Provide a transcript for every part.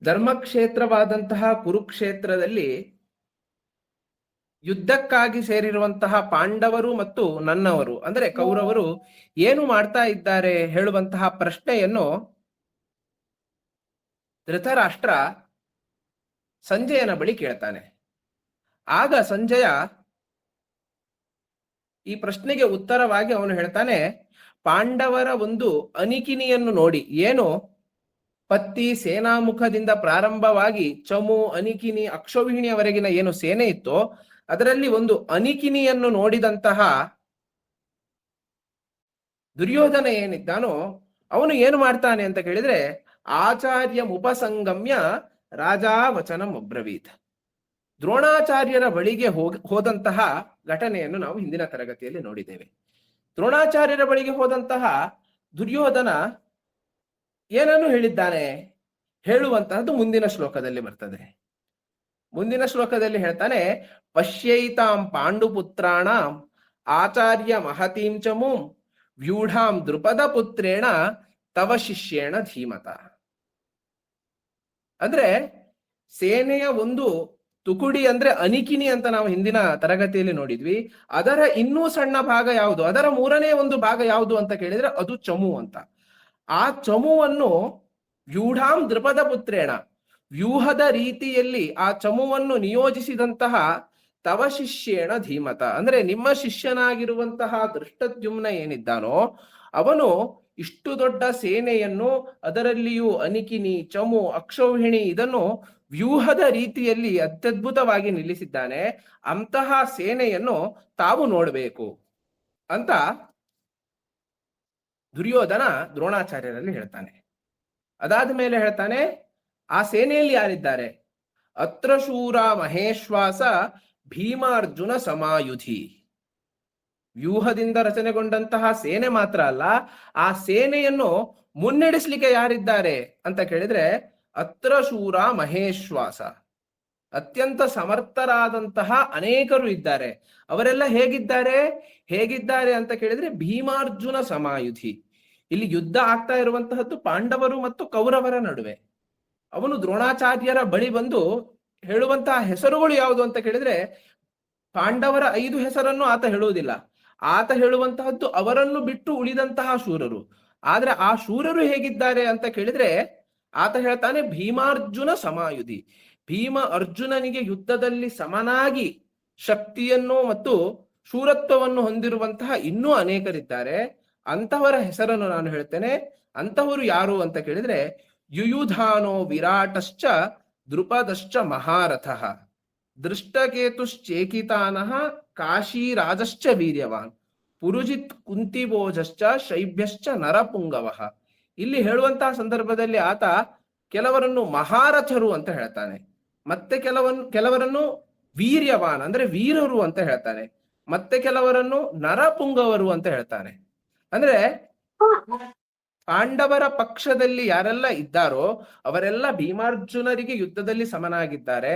ಧರ್ಮಕ್ಷೇತ್ರವಾದಂತಹ ಕುರುಕ್ಷೇತ್ರದಲ್ಲಿ ಯುದ್ಧಕ್ಕಾಗಿ ಸೇರಿರುವಂತಹ ಪಾಂಡವರು ಮತ್ತು ನನ್ನವರು ಅಂದ್ರೆ ಕೌರವರು ಏನು ಮಾಡ್ತಾ ಇದ್ದಾರೆ ಹೇಳುವಂತಹ ಪ್ರಶ್ನೆಯನ್ನು ಧೃತರಾಷ್ಟ್ರ ಸಂಜಯನ ಬಳಿ ಕೇಳ್ತಾನೆ. ಆಗ ಸಂಜಯ ಈ ಪ್ರಶ್ನೆಗೆ ಉತ್ತರವಾಗಿ ಅವನು ಹೇಳ್ತಾನೆ, ಪಾಂಡವರ ಒಂದು ಅನಿಕಿನಿಯನ್ನು ನೋಡಿ, ಏನು ಪತ್ತಿ ಸೇನಾಮುಖದಿಂದ ಪ್ರಾರಂಭವಾಗಿ ಚಮು, ಅನಿಕಿನಿ, ಅಕ್ಷೌಹಿಣಿಯವರೆಗಿನ ಏನು ಸೇನೆ ಇತ್ತೋ ಅದರಲ್ಲಿ ಒಂದು ಅನಿಕಿನಿಯನ್ನು ನೋಡಿದಂತಹ ದುರ್ಯೋಧನ ಏನಿದ್ದಾನೋ ಅವನು ಏನು ಮಾಡ್ತಾನೆ ಅಂತ ಕೇಳಿದ್ರೆ, ಆಚಾರ್ಯ ಉಪಸಂಗಮ್ಯ ರಾಜಾ ವಚನಂ ಅಬ್ರವೀತ್. ದ್ರೋಣಾಚಾರ್ಯರ ಬಳಿಗೆ ಹೋದಂತಹ ಘಟನೆಯನ್ನು ನಾವು ಹಿಂದಿನ ತರಗತಿಯಲ್ಲಿ ನೋಡಿದ್ದೇವೆ. ದ್ರೋಣಾಚಾರ್ಯರ ಬಳಿಗೆ ಹೋದಂತಹ ದುರ್ಯೋಧನ ಏನನ್ನು ಹೇಳಿದ್ದಾನೆ ಹೇಳುವಂತಹದ್ದು ಮುಂದಿನ ಶ್ಲೋಕದಲ್ಲಿ ಬರ್ತದೆ. ಮುಂದಿನ ಶ್ಲೋಕದಲ್ಲಿ ಹೇಳ್ತಾನೆ, ಪಶ್ಯೈತಾಂ ಪಾಂಡುಪುತ್ರಾಣಾಂ ಆಚಾರ್ಯ ಮಹತೀಂ ಚಮುಂ ವ್ಯೂಢಾಂ ದೃಪದ ಪುತ್ರೇಣ ತವ ಶಿಷ್ಯೇಣ ಧೀಮತ. ಅಂದ್ರೆ ಸೇನೆಯ ಒಂದು ತುಕುಡಿ ಅಂದ್ರೆ ಅನಿಕಿನಿ ಅಂತ ನಾವು ಹಿಂದಿನ ತರಗತಿಯಲ್ಲಿ ನೋಡಿದ್ವಿ. ಅದರ ಇನ್ನೂ ಸಣ್ಣ ಭಾಗ ಯಾವುದು, ಅದರ ಮೂರನೇ ಒಂದು ಭಾಗ ಯಾವುದು ಅಂತ ಕೇಳಿದ್ರೆ ಅದು ಚಮು ಅಂತ. ಆ ಚಮುವನ್ನು ವ್ಯೂಢಾಂ ದೃಪದ ಪುತ್ರೇಣ, ವ್ಯೂಹದ ರೀತಿಯಲ್ಲಿ ಆ ಚಮುವನ್ನು ನಿಯೋಜಿಸಿದಂತಹ ತವ ಶಿಷ್ಯೇಣ ಧೀಮತ, ಅಂದ್ರೆ ನಿಮ್ಮ ಶಿಷ್ಯನಾಗಿರುವಂತಹ ದೃಷ್ಟದ್ಯುಮ್ನ ಏನಿದ್ದಾನೋ ಅವನು ಇಷ್ಟು ದೊಡ್ಡ ಸೇನೆಯನ್ನು, ಅದರಲ್ಲಿಯೂ ಅನಿಕಿನಿ, ಚಮು, ಅಕ್ಷೌಹಿಣಿ ಇದನ್ನು ವ್ಯೂಹದ ರೀತಿಯಲ್ಲಿ ಅತ್ಯದ್ಭುತವಾಗಿ ನಿಲ್ಲಿಸಿದ್ದಾನೆ. ಅಂತಹ ಸೇನೆಯನ್ನು ತಾವು ನೋಡಬೇಕು ಅಂತ ದುರ್ಯೋಧನ ದ್ರೋಣಾಚಾರ್ಯರಲ್ಲಿ ಹೇಳ್ತಾನೆ. ಅದಾದ ಮೇಲೆ ಹೇಳ್ತಾನೆ, ಆ ಸೇನೆಯಲ್ಲಿ ಯಾರಿದ್ದಾರೆ, ಅತ್ರ ಶೂರ ಮಹೇಶ್ವಾಸ ಭೀಮಾರ್ಜುನ ಸಮಾಯುಧಿ. ವ್ಯೂಹದಿಂದ ರಚನೆಗೊಂಡಂತಹ ಸೇನೆ ಮಾತ್ರ ಅಲ್ಲ, ಆ ಸೇನೆಯನ್ನು ಮುನ್ನಡೆಸಲಿಕ್ಕೆ ಯಾರಿದ್ದಾರೆ ಅಂತ ಕೇಳಿದ್ರೆ ಅತ್ರ ಶೂರ ಮಹೇಶ್ವಾಸ, ಅತ್ಯಂತ ಸಮರ್ಥರಾದಂತಹ ಅನೇಕರು ಇದ್ದಾರೆ. ಅವರೆಲ್ಲ ಹೇಗಿದ್ದಾರೆ ಅಂತ ಕೇಳಿದ್ರೆ ಭೀಮಾರ್ಜುನ ಸಮಾಯುಧಿ. ಇಲ್ಲಿ ಯುದ್ಧ ಆಗ್ತಾ ಇರುವಂತಹದ್ದು ಪಾಂಡವರು ಮತ್ತು ಕೌರವರ ನಡುವೆ. ಅವನು ದ್ರೋಣಾಚಾರ್ಯರ ಬಳಿ ಬಂದು ಹೇಳುವಂತಹ ಹೆಸರುಗಳು ಯಾವುದು ಅಂತ ಕೇಳಿದ್ರೆ ಪಾಂಡವರ 5 ಹೆಸರನ್ನು ಆತ ಹೇಳುವುದಿಲ್ಲ. ಆತ ಹೇಳುವಂತಹದ್ದು ಅವರನ್ನು ಬಿಟ್ಟು ಉಳಿದಂತಹ ಶೂರರು. ಆದ್ರೆ ಆ ಶೂರರು ಹೇಗಿದ್ದಾರೆ ಅಂತ ಕೇಳಿದ್ರೆ ಆತ ಹೇಳ್ತಾನೆ ಭೀಮಾರ್ಜುನ ಸಮಾಯುಧಿ. ಭೀಮ ಅರ್ಜುನನಿಗೆ ಯುದ್ಧದಲ್ಲಿ ಸಮನಾಗಿ ಶಕ್ತಿಯನ್ನು ಮತ್ತು ಶೂರತ್ವವನ್ನು ಹೊಂದಿರುವಂತಹ ಇನ್ನೂ ಅನೇಕರಿದ್ದಾರೆ. ಅಂತಹವರ ಹೆಸರನ್ನು ನಾನು ಹೇಳ್ತೇನೆ. ಅಂತಹವರು ಯಾರು ಅಂತ ಕೇಳಿದ್ರೆ ಯುಯುಧಾನೋ ವಿರಾಟಶ್ಚ ದೃಪದಶ್ಚ ಮಹಾರಥಃ ದೃಷ್ಟಕೇತುಶ್ಚೇಕಿತಾನಃ ಕಾಶೀರಾಜಶ್ಚ ವೀರ್ಯವಾನ್ ಪುರುಜಿತ್ ಕುಂತಿಭೋಜಶ್ಚ ಶೈಭ್ಯಶ್ಚ ನರಪುಂಗವಃ. ಇಲ್ಲಿ ಹೇಳುವಂತಹ ಸಂದರ್ಭದಲ್ಲಿ ಆತ ಕೆಲವರನ್ನು ಮಹಾರಥರು ಅಂತ ಹೇಳ್ತಾನೆ, ಮತ್ತೆ ಕೆಲವರನ್ನು ವೀರ್ಯವಾನ್ ಅಂದ್ರೆ ವೀರರು ಅಂತ ಹೇಳ್ತಾನೆ, ಮತ್ತೆ ಕೆಲವರನ್ನು ನರಪುಂಗವರು ಅಂತ ಹೇಳ್ತಾನೆ. ಅಂದ್ರೆ ಪಾಂಡವರ ಪಕ್ಷದಲ್ಲಿ ಯಾರೆಲ್ಲ ಇದ್ದಾರೋ ಅವರೆಲ್ಲ ಭೀಮಾರ್ಜುನರಿಗೆ ಯುದ್ಧದಲ್ಲಿ ಸಮನಾಗಿದ್ದಾರೆ.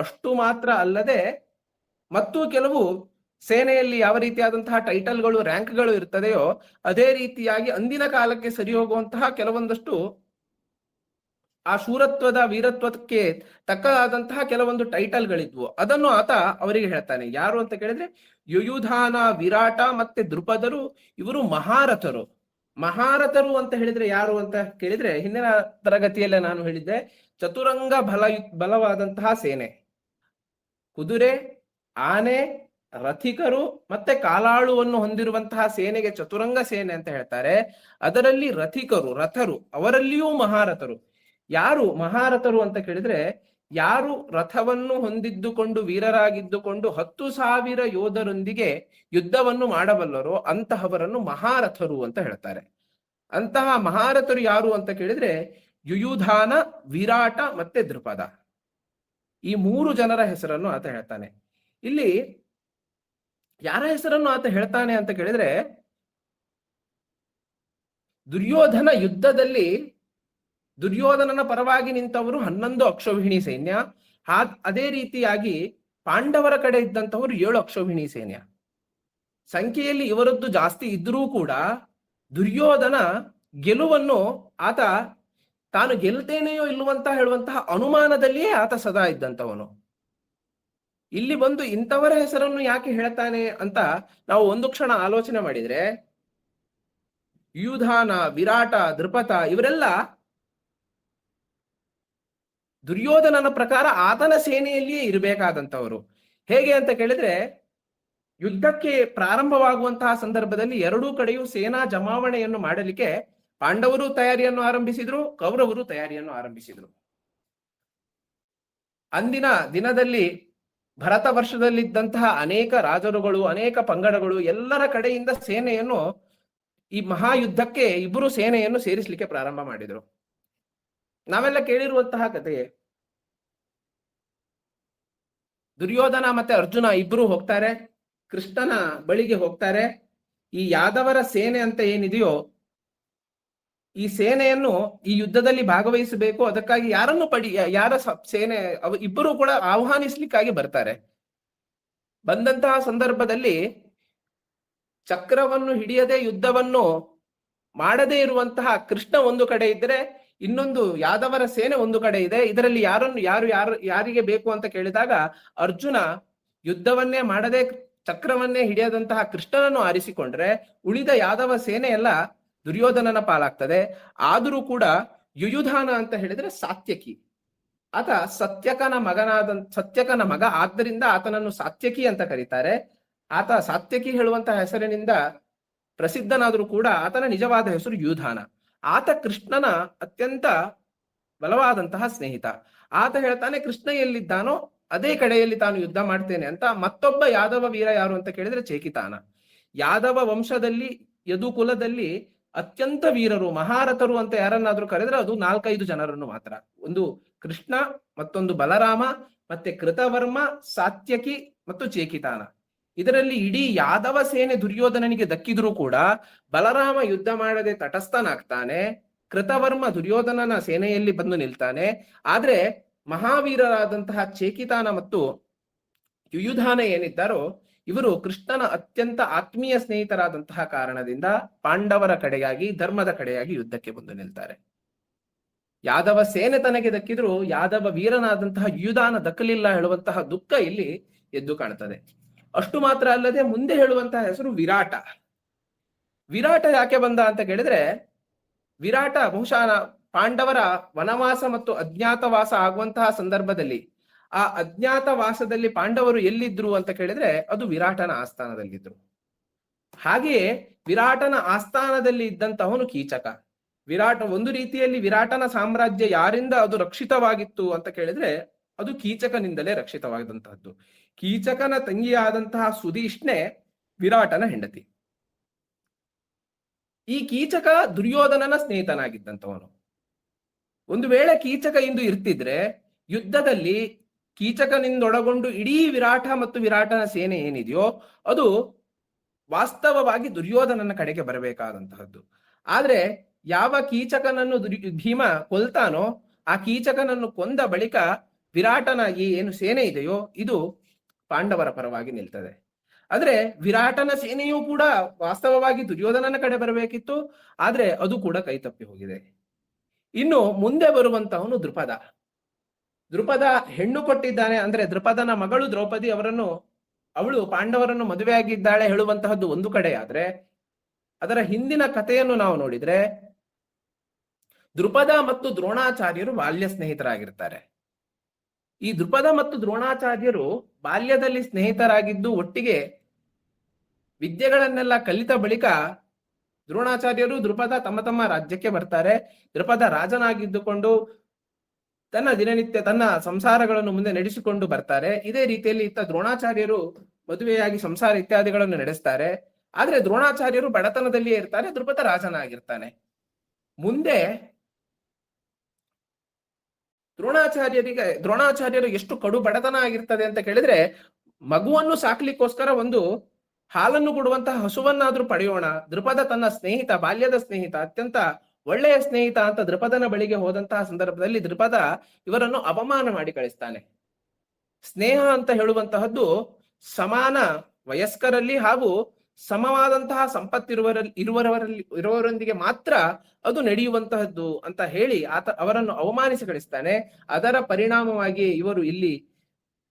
ಅಷ್ಟು ಮಾತ್ರ ಅಲ್ಲದೆ ಮತ್ತು ಕೆಲವು ಸೇನೆಯಲ್ಲಿ ಯಾವ ರೀತಿಯಾದಂತಹ ಟೈಟಲ್ಗಳು, ರ್ಯಾಂಕ್ಗಳು ಇರ್ತದೆಯೋ ಅದೇ ರೀತಿಯಾಗಿ ಅಂದಿನ ಕಾಲಕ್ಕೆ ಸರಿ ಹೋಗುವಂತಹ ಕೆಲವೊಂದಷ್ಟು ಆ ಶೂರತ್ವದ ವೀರತ್ವಕ್ಕೆ ತಕ್ಕದಾದಂತಹ ಕೆಲವೊಂದು ಟೈಟಲ್ಗಳಿದ್ವು. ಅದನ್ನು ಆತ ಅವರಿಗೆ ಹೇಳ್ತಾನೆ. ಯಾರು ಅಂತ ಕೇಳಿದ್ರೆ ಯುಯುಧಾನ, ವಿರಾಟ ಮತ್ತೆ ದೃಪದರು ಇವರು ಮಹಾರಥರು. ಮಹಾರಥರು ಅಂತ ಹೇಳಿದ್ರೆ ಯಾರು ಅಂತ ಕೇಳಿದ್ರೆ ಹಿಂದಿನ ತರಗತಿಯಲ್ಲೇ ನಾನು ಹೇಳಿದ್ದೆ, ಚತುರಂಗ ಬಲವಾದಂತಹ ಸೇನೆ, ಕುದುರೆ, ಆನೆ, ರಥಿಕರು ಮತ್ತೆ ಕಾಲಾಳುವನ್ನು ಹೊಂದಿರುವಂತಹ ಸೇನೆಗೆ ಚತುರಂಗ ಸೇನೆ ಅಂತ ಹೇಳ್ತಾರೆ. ಅದರಲ್ಲಿ ರಥಿಕರು, ರಥರು ಅವರಲ್ಲಿಯೂ ಮಹಾರಥರು. ಯಾರು ಮಹಾರಥರು ಅಂತ ಕೇಳಿದ್ರೆ ಯಾರು ರಥವನ್ನು ಹೊಂದಿದ್ದುಕೊಂಡು ವೀರರಾಗಿದ್ದುಕೊಂಡು 10,000 ಯೋಧರೊಂದಿಗೆ ಯುದ್ಧವನ್ನು ಮಾಡಬಲ್ಲರೋ ಅಂತಹವರನ್ನು ಮಹಾರಥರು ಅಂತ ಹೇಳ್ತಾರೆ. ಅಂತಹ ಮಹಾರಥರು ಯಾರು ಅಂತ ಕೇಳಿದ್ರೆ ಯುಯುಧಾನ, ವಿರಾಟ ಮತ್ತೆ ದೃಪದ, ಈ 3 ಜನರ ಹೆಸರನ್ನು ಆತ ಹೇಳ್ತಾನೆ. ಇಲ್ಲಿ ಯಾರ ಹೆಸರನ್ನು ಆತ ಹೇಳ್ತಾನೆ ಅಂತ ಕೇಳಿದ್ರೆ ದುರ್ಯೋಧನ ಯುದ್ಧದಲ್ಲಿ ದುರ್ಯೋಧನನ ಪರವಾಗಿ ನಿಂತವರು 11 ಅಕ್ಷೌಹಿಣಿ ಸೈನ್ಯ. ಅದೇ ರೀತಿಯಾಗಿ ಪಾಂಡವರ ಕಡೆ ಇದ್ದಂತವರು 7 ಅಕ್ಷೌಹಿಣಿ ಸೈನ್ಯ. ಸಂಖ್ಯೆಯಲ್ಲಿ ಇವರದ್ದು ಜಾಸ್ತಿ ಇದ್ರೂ ಕೂಡ ದುರ್ಯೋಧನ ಗೆಲುವನ್ನು ಆತ ತಾನು ಗೆಲ್ತೇನೆಯೋ ಇಲ್ಲವಂತ ಹೇಳುವಂತಹ ಅನುಮಾನದಲ್ಲಿಯೇ ಆತ ಸದಾ ಇದ್ದಂತವನು. ಇಲ್ಲಿ ಬಂದು ಇಂಥವರ ಹೆಸರನ್ನು ಯಾಕೆ ಹೇಳ್ತಾನೆ ಅಂತ ನಾವು ಒಂದು ಕ್ಷಣ ಆಲೋಚನೆ ಮಾಡಿದ್ರೆ, ಯುಧಾನ, ವಿರಾಟ, ದೃಪದ ಇವರೆಲ್ಲ ದುರ್ಯೋಧನನ ಪ್ರಕಾರ ಆತನ ಸೇನೆಯಲ್ಲಿಯೇ ಇರಬೇಕಾದಂತವರು. ಹೇಗೆ ಅಂತ ಕೇಳಿದ್ರೆ, ಯುದ್ಧಕ್ಕೆ ಪ್ರಾರಂಭವಾಗುವಂತಹ ಸಂದರ್ಭದಲ್ಲಿ ಎರಡೂ ಕಡೆಯೂ ಸೇನಾ ಜಮಾವಣೆಯನ್ನು ಮಾಡಲಿಕ್ಕೆ ಪಾಂಡವರು ತಯಾರಿಯನ್ನು ಆರಂಭಿಸಿದ್ರು, ಕೌರವರು ತಯಾರಿಯನ್ನು ಆರಂಭಿಸಿದ್ರು. ಅಂದಿನ ದಿನದಲ್ಲಿ ಭರತ ವರ್ಷದಲ್ಲಿದ್ದಂತಹ ಅನೇಕ ರಾಜರುಗಳು, ಅನೇಕ ಪಂಗಡಗಳು ಎಲ್ಲರ ಕಡೆಯಿಂದ ಸೇನೆಯನ್ನು ಈ ಮಹಾಯುದ್ಧಕ್ಕೆ ಇಬ್ಬರು ಸೇನೆಯನ್ನು ಸೇರಿಸಲಿಕ್ಕೆ ಪ್ರಾರಂಭ ಮಾಡಿದರು. ನಾವೆಲ್ಲ ಕೇಳಿರುವಂತಹ ಕಥೆ, ದುರ್ಯೋಧನ ಮತ್ತೆ ಅರ್ಜುನ ಇಬ್ರು ಹೋಗ್ತಾರೆ, ಕೃಷ್ಣನ ಬಳಿಗೆ ಹೋಗ್ತಾರೆ. ಈ ಯಾದವರ ಸೇನೆ ಅಂತ ಏನಿದೆಯೋ ಈ ಸೇನೆಯನ್ನು ಈ ಯುದ್ಧದಲ್ಲಿ ಭಾಗವಹಿಸಬೇಕು, ಅದಕ್ಕಾಗಿ ಯಾರನ್ನು ಯಾರ ಸೇನೆ ಇಬ್ಬರು ಕೂಡ ಆಹ್ವಾನಿಸ್ಲಿಕ್ಕಾಗಿ ಬರ್ತಾರೆ. ಬಂದಂತಹ ಸಂದರ್ಭದಲ್ಲಿ ಚಕ್ರವನ್ನು ಹಿಡಿಯದೆ ಯುದ್ಧವನ್ನು ಮಾಡದೇ ಇರುವಂತಹ ಕೃಷ್ಣ ಒಂದು ಕಡೆ ಇದ್ರೆ, ಇನ್ನೊಂದು ಯಾದವರ ಸೇನೆ ಒಂದು ಕಡೆ ಇದೆ. ಇದರಲ್ಲಿ ಯಾರಿಗೆ ಬೇಕು ಅಂತ ಕೇಳಿದಾಗ ಅರ್ಜುನ ಯುದ್ಧವನ್ನೇ ಮಾಡದೆ ಚಕ್ರವನ್ನೇ ಹಿಡಿಯದಂತಹ ಕೃಷ್ಣನನ್ನು ಆರಿಸಿಕೊಂಡ್ರೆ ಉಳಿದ ಯಾದವ ಸೇನೆ ಎಲ್ಲ ದುರ್ಯೋಧನನ ಪಾಲಾಗ್ತದೆ. ಆದರೂ ಕೂಡ ಯುಯುಧಾನ ಅಂತ ಹೇಳಿದ್ರೆ ಸಾತ್ಯಕಿ, ಆತ ಸತ್ಯಕನ ಮಗ, ಆದ್ದರಿಂದ ಆತನನ್ನು ಸಾತ್ಯಕಿ ಅಂತ ಕರೀತಾರೆ. ಆತ ಸಾತ್ಯಕಿ ಹೇಳುವಂತಹ ಹೆಸರಿನಿಂದ ಪ್ರಸಿದ್ಧನಾದರೂ ಕೂಡ ಆತನ ನಿಜವಾದ ಹೆಸರು ಯುಧಾನ. ಆತ ಕೃಷ್ಣನ ಅತ್ಯಂತ ಬಲವಾದಂತಹ ಸ್ನೇಹಿತ. ಆತ ಹೇಳ್ತಾನೆ, ಕೃಷ್ಣ ಎಲ್ಲಿದ್ದಾನೋ ಅದೇ ಕಡೆಯಲ್ಲಿ ತಾನು ಯುದ್ಧ ಮಾಡ್ತೇನೆ ಅಂತ. ಮತ್ತೊಬ್ಬ ಯಾದವ ವೀರ ಯಾರು ಅಂತ ಕೇಳಿದ್ರೆ ಚೇಕಿತಾನ. ಯಾದವ ವಂಶದಲ್ಲಿ, ಯದುಕುಲದಲ್ಲಿ ಅತ್ಯಂತ ವೀರರು, ಮಹಾರಥರು ಅಂತ ಯಾರನ್ನಾದ್ರೂ ಕರೆದ್ರೆ ಅದು 4-5 ಜನರನ್ನು ಮಾತ್ರ. ಒಂದು ಕೃಷ್ಣ, ಮತ್ತೊಂದು ಬಲರಾಮ, ಮತ್ತೆ ಕೃತವರ್ಮ, ಸಾತ್ಯಕಿ ಮತ್ತು ಚೇಕಿತಾನ. ಇದರಲ್ಲಿ ಇಡೀ ಯಾದವ ಸೇನೆ ದುರ್ಯೋಧನನಿಗೆ ದಕ್ಕಿದ್ರೂ ಕೂಡ ಬಲರಾಮ ಯುದ್ಧ ಮಾಡದೆ ತಟಸ್ಥನಾಗ್ತಾನೆ, ಕೃತವರ್ಮ ದುರ್ಯೋಧನನ ಸೇನೆಯಲ್ಲಿ ಬಂದು ನಿಲ್ತಾನೆ. ಆದ್ರೆ ಮಹಾವೀರರಾದಂತಹ ಚೇಕಿತಾನ ಮತ್ತು ಯುಯುಧಾನ ಏನಿದ್ದಾರೋ ಇವರು ಕೃಷ್ಣನ ಅತ್ಯಂತ ಆತ್ಮೀಯ ಸ್ನೇಹಿತರಾದಂತಹ ಕಾರಣದಿಂದ ಪಾಂಡವರ ಕಡೆಯಾಗಿ, ಧರ್ಮದ ಕಡೆಯಾಗಿ ಯುದ್ಧಕ್ಕೆ ಬಂದು ನಿಲ್ತಾರೆ. ಯಾದವ ಸೇನೆ ತನಗೆ ದಕ್ಕಿದ್ರು ಯಾದವ ವೀರನಾದಂತಹ ಯುಯುಧಾನ ದಕ್ಕಲಿಲ್ಲ ಹೇಳುವಂತಹ ದುಃಖ ಇಲ್ಲಿ ಎದ್ದು ಕಾಣ್ತದೆ. ಅಷ್ಟು ಮಾತ್ರ ಅಲ್ಲದೆ ಮುಂದೆ ಹೇಳುವಂತಹ ಹೆಸರು ವಿರಾಟ. ವಿರಾಟ ಯಾಕೆ ಬಂದ ಅಂತ ಕೇಳಿದ್ರೆ, ವಿರಾಟ ಬಹುಶಃ ಪಾಂಡವರ ವನವಾಸ ಮತ್ತು ಅಜ್ಞಾತವಾಸ ಆಗುವಂತಹ ಸಂದರ್ಭದಲ್ಲಿ, ಆ ಅಜ್ಞಾತವಾಸದಲ್ಲಿ ಪಾಂಡವರು ಎಲ್ಲಿದ್ರು ಅಂತ ಕೇಳಿದ್ರೆ ಅದು ವಿರಾಟನ ಆಸ್ಥಾನದಲ್ಲಿದ್ರು. ಹಾಗೆಯೇ ವಿರಾಟನ ಆಸ್ಥಾನದಲ್ಲಿ ಇದ್ದಂತಹವನು ಕೀಚಕ. ಒಂದು ರೀತಿಯಲ್ಲಿ ವಿರಾಟನ ಸಾಮ್ರಾಜ್ಯ ಯಾರಿಂದ ಅದು ರಕ್ಷಿತವಾಗಿತ್ತು ಅಂತ ಕೇಳಿದ್ರೆ ಅದು ಕೀಚಕನಿಂದಲೇ ರಕ್ಷಿತವಾದಂತಹದ್ದು. ಕೀಚಕನ ತಂಗಿಯಾದಂತಹ ಸುಧೀಷ್ಣೆ ವಿರಾಟನ ಹೆಂಡತಿ. ಈ ಕೀಚಕ ದುರ್ಯೋಧನನ ಸ್ನೇಹಿತನಾಗಿದ್ದಂಥವನು. ಒಂದು ವೇಳೆ ಕೀಚಕ ಇಂದು ಇರ್ತಿದ್ರೆ ಯುದ್ಧದಲ್ಲಿ ಕೀಚಕನಿಂದೊಳಗೊಂಡು ಇಡೀ ವಿರಾಟ ಮತ್ತು ವಿರಾಟನ ಸೇನೆ ಏನಿದೆಯೋ ಅದು ವಾಸ್ತವವಾಗಿ ದುರ್ಯೋಧನನ ಕಡೆಗೆ ಬರಬೇಕಾದಂತಹದ್ದು. ಆದ್ರೆ ಯಾವ ಕೀಚಕನನ್ನು ಭೀಮ ಕೊಲ್ತಾನೋ ಆ ಕೀಚಕನನ್ನು ಕೊಂದ ಬಳಿಕ ವಿರಾಟನ ಈ ಏನು ಸೇನೆ ಇದೆಯೋ ಇದು ಪಾಂಡವರ ಪರವಾಗಿ ನಿಲ್ತದೆ. ಆದ್ರೆ ವಿರಾಟನ ಸೇನೆಯೂ ಕೂಡ ವಾಸ್ತವವಾಗಿ ದುರ್ಯೋಧನನ ಕಡೆ ಬರಬೇಕಿತ್ತು, ಆದ್ರೆ ಅದು ಕೂಡ ಕೈತಪ್ಪಿ ಹೋಗಿದೆ. ಇನ್ನು ಮುಂದೆ ಬರುವಂತಹವನು ದೃಪದ. ದೃಪದ ಹೆಣ್ಣು ಕೊಟ್ಟಿದ್ದಾನೆ, ಅಂದ್ರೆ ದೃಪದನ ಮಗಳು ದ್ರೌಪದಿ ಅವಳು ಪಾಂಡವರನ್ನು ಮದುವೆಯಾಗಿದ್ದಾಳೆ ಹೇಳುವಂತಹದ್ದು ಒಂದು ಕಡೆ. ಆದ್ರೆ ಅದರ ಹಿಂದಿನ ಕಥೆಯನ್ನು ನಾವು ನೋಡಿದ್ರೆ ದೃಪದ ಮತ್ತು ದ್ರೋಣಾಚಾರ್ಯರು ಬಾಲ್ಯ ಸ್ನೇಹಿತರಾಗಿರ್ತಾರೆ. ಈ ದೃಪದ ಮತ್ತು ದ್ರೋಣಾಚಾರ್ಯರು ಬಾಲ್ಯದಲ್ಲಿ ಸ್ನೇಹಿತರಾಗಿದ್ದು ಒಟ್ಟಿಗೆ ವಿದ್ಯೆಗಳನ್ನೆಲ್ಲ ಕಲಿತ ಬಳಿಕ ದ್ರೋಣಾಚಾರ್ಯರು ದೃಪದ ತಮ್ಮ ರಾಜ್ಯಕ್ಕೆ ಬರ್ತಾರೆ. ದೃಪದ ರಾಜನಾಗಿದ್ದುಕೊಂಡು ತನ್ನ ದಿನನಿತ್ಯ ತನ್ನ ಸಂಸಾರಗಳನ್ನು ಮುಂದೆ ನಡೆಸಿಕೊಂಡು ಬರ್ತಾರೆ. ಇದೇ ರೀತಿಯಲ್ಲಿ ಇತ್ತ ದ್ರೋಣಾಚಾರ್ಯರು ಮದುವೆಯಾಗಿ ಸಂಸಾರ ಇತ್ಯಾದಿಗಳನ್ನು ನಡೆಸ್ತಾರೆ. ಆದ್ರೆ ದ್ರೋಣಾಚಾರ್ಯರು ಬಡತನದಲ್ಲಿಯೇ ಇರ್ತಾರೆ, ದೃಪದ ರಾಜನಾಗಿರ್ತಾನೆ. ಮುಂದೆ ದ್ರೋಣಾಚಾರ್ಯರು ಎಷ್ಟು ಕಡು ಬಡತನ ಆಗಿರ್ತದೆ ಅಂತ ಕೇಳಿದ್ರೆ, ಮಗುವನ್ನು ಸಾಕ್ಲಿಕ್ಕೋಸ್ಕರ ಒಂದು ಹಾಲನ್ನು ಕೊಡುವಂತಹ ಹಸುವನ್ನಾದ್ರೂ ಪಡೆಯೋಣ. ದೃಪದ ತನ್ನ ಸ್ನೇಹಿತ, ಬಾಲ್ಯದ ಸ್ನೇಹಿತ, ಅತ್ಯಂತ ಒಳ್ಳೆಯ ಸ್ನೇಹಿತ ಅಂತ ದೃಪದನ ಬಳಿಗೆ ಹೋದಂತಹ ಸಂದರ್ಭದಲ್ಲಿ ದೃಪದ ಇವರನ್ನು ಅವಮಾನ ಮಾಡಿ ಕಳಿಸ್ತಾನೆ. ಸ್ನೇಹ ಅಂತ ಹೇಳುವಂತಹದ್ದು ಸಮಾನ ವಯಸ್ಕರಲ್ಲಿ ಹಾಗೂ ಸಮವಾದಂತಹ ಇರುವವರೊಂದಿಗೆ ಮಾತ್ರ ಅದು ನಡೆಯುವಂತಹದ್ದು ಅಂತ ಹೇಳಿ ಅವರನ್ನು ಅವಮಾನಿಸಿ ಕಳಿಸ್ತಾನೆ. ಅದರ ಪರಿಣಾಮವಾಗಿ ಇವರು ಇಲ್ಲಿ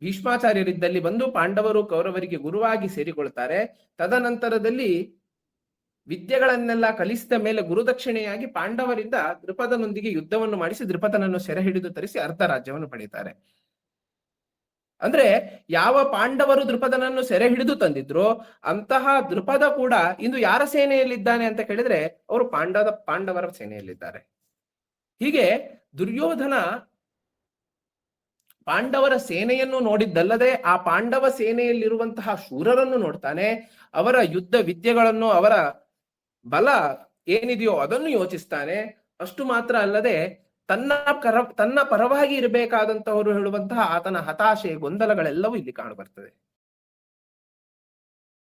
ಭೀಷ್ಮಾಚಾರ್ಯರಿದ್ದಲ್ಲಿ ಬಂದು ಪಾಂಡವರು ಕೌರವರಿಗೆ ಗುರುವಾಗಿ ಸೇರಿಕೊಳ್ತಾರೆ. ತದನಂತರದಲ್ಲಿ ವಿದ್ಯೆಗಳನ್ನೆಲ್ಲ ಕಲಿಸಿದ ಮೇಲೆ ಗುರುದಕ್ಷಿಣೆಯಾಗಿ ಪಾಂಡವರಿಂದ ದೃಪದನೊಂದಿಗೆ ಯುದ್ಧವನ್ನು ಮಾಡಿಸಿ ದೃಪದನನ್ನು ಸೆರೆ ಹಿಡಿದು ತರಿಸಿ ಅರ್ಧ ರಾಜ್ಯವನ್ನು ಪಡೀತಾರೆ. ಅಂದ್ರೆ ಯಾವ ಪಾಂಡವರು ದೃಪದನನ್ನು ಸೆರೆ ಹಿಡಿದು ತಂದಿದ್ರು ಅಂತಹ ದೃಪದ ಕೂಡ ಇಂದು ಯಾರ ಸೇನೆಯಲ್ಲಿದ್ದಾನೆ ಅಂತ ಕೇಳಿದ್ರೆ ಅವರು ಪಾಂಡವರ ಸೇನೆಯಲ್ಲಿದ್ದಾರೆ. ಹೀಗೆ ದುರ್ಯೋಧನ ಪಾಂಡವರ ಸೇನೆಯನ್ನು ನೋಡಿದ್ದಲ್ಲದೆ ಆ ಪಾಂಡವ ಸೇನೆಯಲ್ಲಿರುವಂತಹ ಶೂರರನ್ನು ನೋಡ್ತಾನೆ. ಅವರ ಯುದ್ಧ ವಿದ್ಯೆಗಳನ್ನು, ಅವರ ಬಲ ಏನಿದೆಯೋ ಅದನ್ನು ಯೋಚಿಸ್ತಾನೆ. ಅಷ್ಟು ಮಾತ್ರ ಅಲ್ಲದೆ ತನ್ನ ಪರವಾಗಿ ಇರಬೇಕಾದಂತವರು ಹೇಳುವಂತಹ ಆತನ ಹತಾಶೆ ಗೊಂದಲಗಳೆಲ್ಲವೂ ಇಲ್ಲಿ ಕಾಣಬರ್ತದೆ.